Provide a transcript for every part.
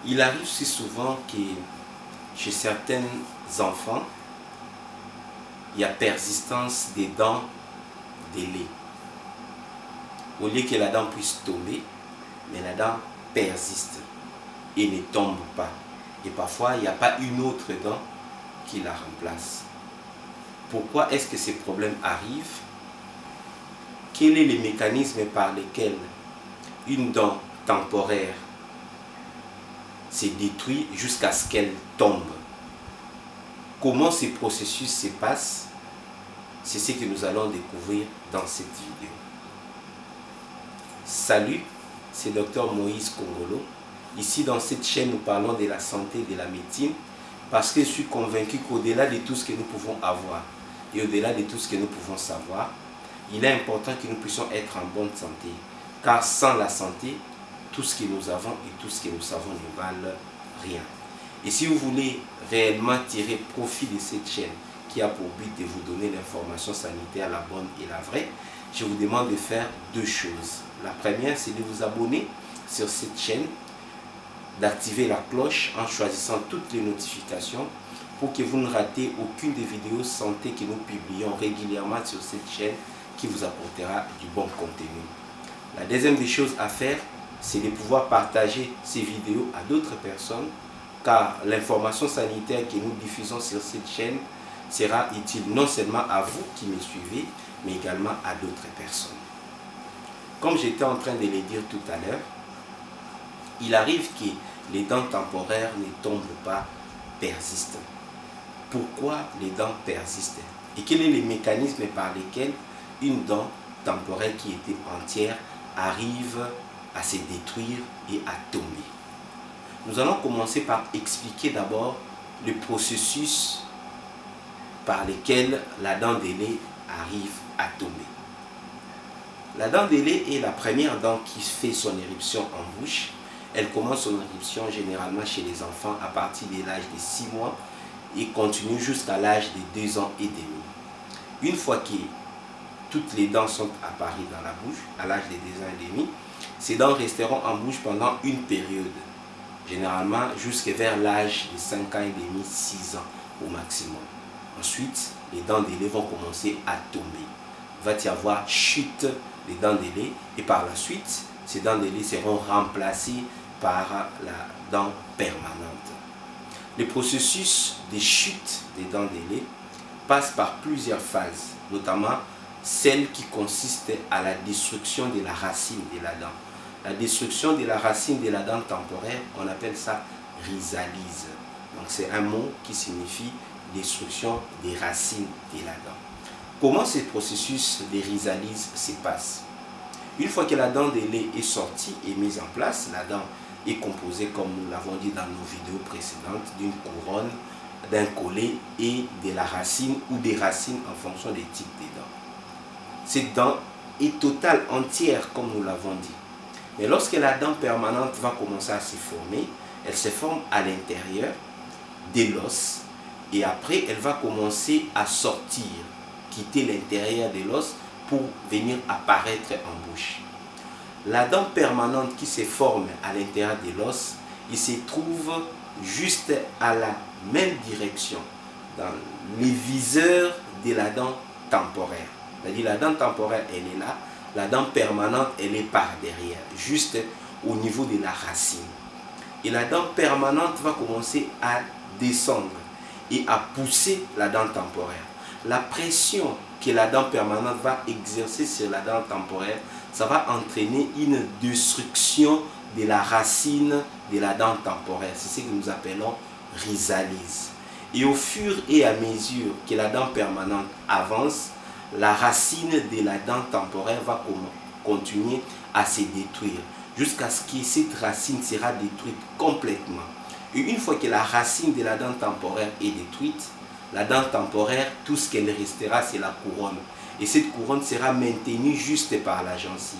Il arrive si souvent que chez certains enfants, il y a persistance des dents de lait. Au lieu que la dent puisse tomber, mais la dent persiste et ne tombe pas. Et parfois, il n'y a pas une autre dent qui la remplace. Pourquoi est-ce que ces problèmes arrivent? Quel est le mécanisme par lequel une dent temporaire se détruit jusqu'à ce qu'elle tombe? Comment ce processus se passe? C'est ce que nous allons découvrir dans cette vidéo. Salut, c'est Dr Moïse Kongolo. Ici dans cette chaîne, nous parlons de la santé et de la médecine parce que je suis convaincu qu'au-delà de tout ce que nous pouvons avoir et au-delà de tout ce que nous pouvons savoir, il est important que nous puissions être en bonne santé. Car sans la santé, tout ce que nous avons et tout ce que nous savons ne valent rien. Et si vous voulez réellement tirer profit de cette chaîne qui a pour but de vous donner l'information sanitaire, la bonne et la vraie, je vous demande de faire deux choses. La première, c'est de vous abonner sur cette chaîne, d'activer la cloche en choisissant toutes les notifications pour que vous ne ratez aucune des vidéos santé que nous publions régulièrement sur cette chaîne qui vous apportera du bon contenu. La deuxième des choses à faire, c'est de pouvoir partager ces vidéos à d'autres personnes car l'information sanitaire que nous diffusons sur cette chaîne sera utile non seulement à vous qui me suivez, mais également à d'autres personnes. Comme j'étais en train de le dire tout à l'heure, il arrive que les dents temporaires ne tombent pas, persistent. Pourquoi les dents persistent? Et quel est le mécanisme par lequel une dent temporaire qui était entière arrive à se détruire et à tomber? Nous allons commencer par expliquer d'abord le processus par lequel la dent de lait arrive à tomber. La dent de lait est la première dent qui fait son éruption en bouche. Elle commence son éruption généralement chez les enfants à partir de l'âge de 6 mois et continue jusqu'à l'âge de 2 ans et demi. Une fois que toutes les dents sont apparues dans la bouche, à l'âge de 2 ans et demi, ces dents resteront en bouche pendant une période, généralement jusqu'à vers l'âge de 5 ans et demi, 6 ans au maximum. Ensuite, les dents de lait vont commencer à tomber. Il va y avoir chute des dents de lait et par la suite, ces dents de lait seront remplacées par la dent permanente. Le processus de chute des dents de lait passe par plusieurs phases, notamment celle qui consiste à la destruction de la racine de la dent. La destruction de la racine de la dent temporaire, on appelle ça rhizalyse. Donc c'est un mot qui signifie destruction des racines de la dent. Comment ce processus de rhizalyse se passe? Une fois que la dent de lait est sortie et mise en place, la dent est composée, comme nous l'avons dit dans nos vidéos précédentes, d'une couronne, d'un collet et de la racine ou des racines en fonction des types de dents. Cette dent est totale, entière, comme nous l'avons dit. Mais lorsque la dent permanente va commencer à se former, elle se forme à l'intérieur de l'os et après elle va commencer à sortir, quitter l'intérieur de l'os pour venir apparaître en bouche. La dent permanente qui se forme à l'intérieur de l'os, il se trouve juste à la même direction, dans les viseurs de la dent temporaire. C'est-à-dire la dent temporaire, elle est là, la dent permanente, elle est par derrière, juste au niveau de la racine. Et la dent permanente va commencer à descendre et à pousser la dent temporaire. La pression que la dent permanente va exercer sur la dent temporaire, ça va entraîner une destruction de la racine de la dent temporaire. C'est ce que nous appelons rhizalyse. Et au fur et à mesure que la dent permanente avance, la racine de la dent temporaire va continuer à se détruire jusqu'à ce que cette racine sera détruite complètement. Et une fois que la racine de la dent temporaire est détruite, la dent temporaire, tout ce qu'elle restera, c'est la couronne. Et cette couronne sera maintenue juste par la gencive.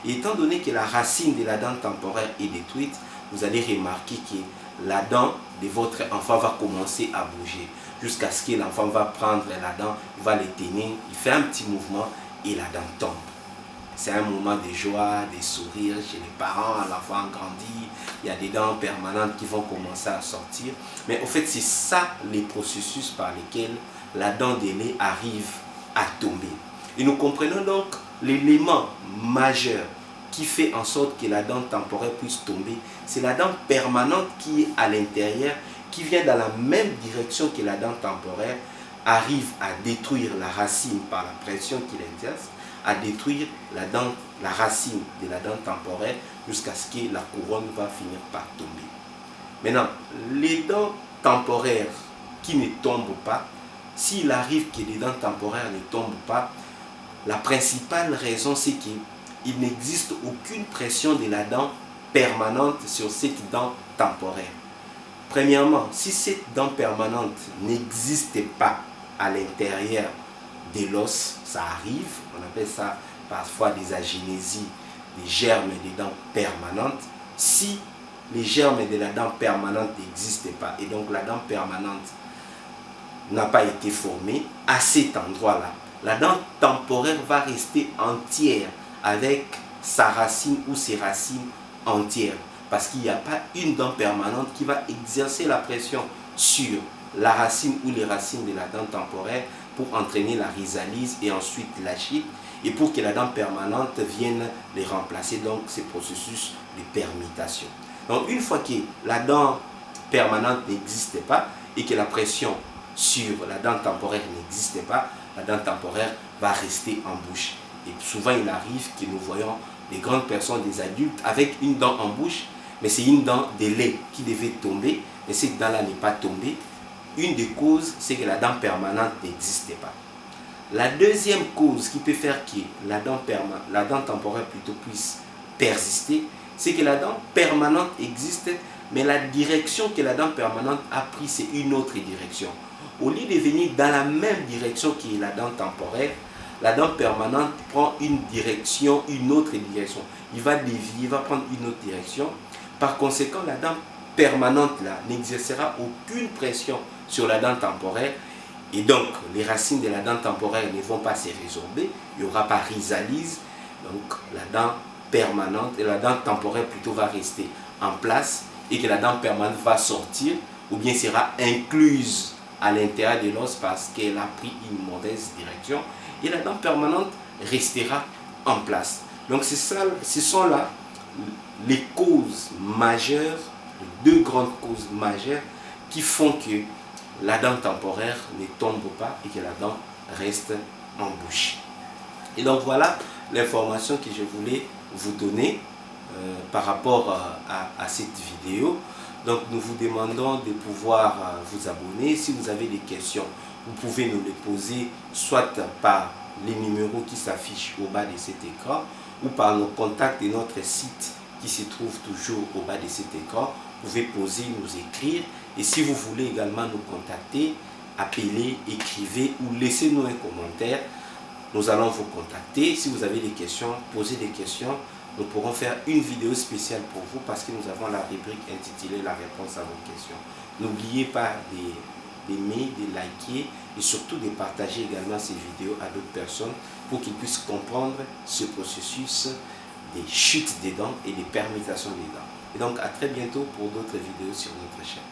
Et étant donné que la racine de la dent temporaire est détruite, vous allez remarquer que la dent de votre enfant va commencer à bouger. Jusqu'à ce que l'enfant va prendre la dent, va le tenir, il fait un petit mouvement et la dent tombe. c'est un moment de joie, de sourire chez les parents, l'enfant grandit, il y a des dents permanentes qui vont commencer à sortir. Mais au fait, c'est ça les processus par lesquels la dent de lait arrive à tomber. Et nous comprenons donc l'élément majeur qui fait en sorte que la dent temporaire puisse tomber. C'est la dent permanente qui est à l'intérieur, qui vient dans la même direction que la dent temporaire, arrive à détruire la racine par la pression qu'il exerce, à détruire la racine de la dent temporaire jusqu'à ce que la couronne va finir par tomber. Maintenant, les dents temporaires qui ne tombent pas, s'il arrive que les dents temporaires ne tombent pas, la principale raison c'est qu'il n'existe aucune pression de la dent permanente sur cette dent temporaire. Premièrement, si cette dent permanente n'existe pas à l'intérieur de l'os, ça arrive, on appelle ça parfois des agénésies, des germes de dents permanentes. Si les germes de la dent permanente n'existent pas et donc la dent permanente n'a pas été formée, à cet endroit-là, la dent temporaire va rester entière avec sa racine ou ses racines entières. Parce qu'il n'y a pas une dent permanente qui va exercer la pression sur la racine ou les racines de la dent temporaire pour entraîner la rhizalyse et ensuite la chute et pour que la dent permanente vienne les remplacer, donc ces processus de permutation. Donc une fois que la dent permanente n'existe pas et que la pression sur la dent temporaire n'existe pas, la dent temporaire va rester en bouche. Et souvent il arrive que nous voyons des grandes personnes, des adultes avec une dent en bouche, mais c'est une dent de lait qui devait tomber, mais cette dent-là n'est pas tombée. Une des causes, c'est que la dent permanente n'existait pas. La deuxième cause qui peut faire que la dent temporaire plutôt puisse persister, c'est que la dent permanente existe, mais la direction que la dent permanente a pris, c'est une autre direction. Au lieu de venir dans la même direction que la dent temporaire, la dent permanente prend une direction, une autre direction. Il va dévier, il va prendre une autre direction. Par conséquent, la dent permanente là n'exercera aucune pression sur la dent temporaire et donc les racines de la dent temporaire ne vont pas se résorber, il n'y aura pas rhizalyse, donc la dent permanente et la dent temporaire plutôt va rester en place et que la dent permanente va sortir ou bien sera incluse à l'intérieur de l'os parce qu'elle a pris une mauvaise direction et la dent permanente restera en place. Donc ce sont là les causes majeures, les deux grandes causes majeures qui font que la dent temporaire ne tombe pas et que la dent reste en bouche. Et donc voilà l'information que je voulais vous donner par rapport à cette vidéo. Donc nous vous demandons de pouvoir vous abonner. Si vous avez des questions, vous pouvez nous les poser soit par les numéros qui s'affichent au bas de cet écran ou par nos contacts de notre site qui se trouve toujours au bas de cet écran. Vous pouvez poser, nous écrire. Et si vous voulez également nous contacter, appelez, écrivez ou laissez-nous un commentaire. Nous allons vous contacter. Si vous avez des questions, posez des questions. Nous pourrons faire une vidéo spéciale pour vous parce que nous avons la rubrique intitulée La réponse à vos questions. N'oubliez pas d'aimer, de liker et surtout de partager également ces vidéos à d'autres personnes pour qu'ils puissent comprendre ce processus des chutes des dents et des permutations des dents. Et donc à très bientôt pour d'autres vidéos sur notre chaîne.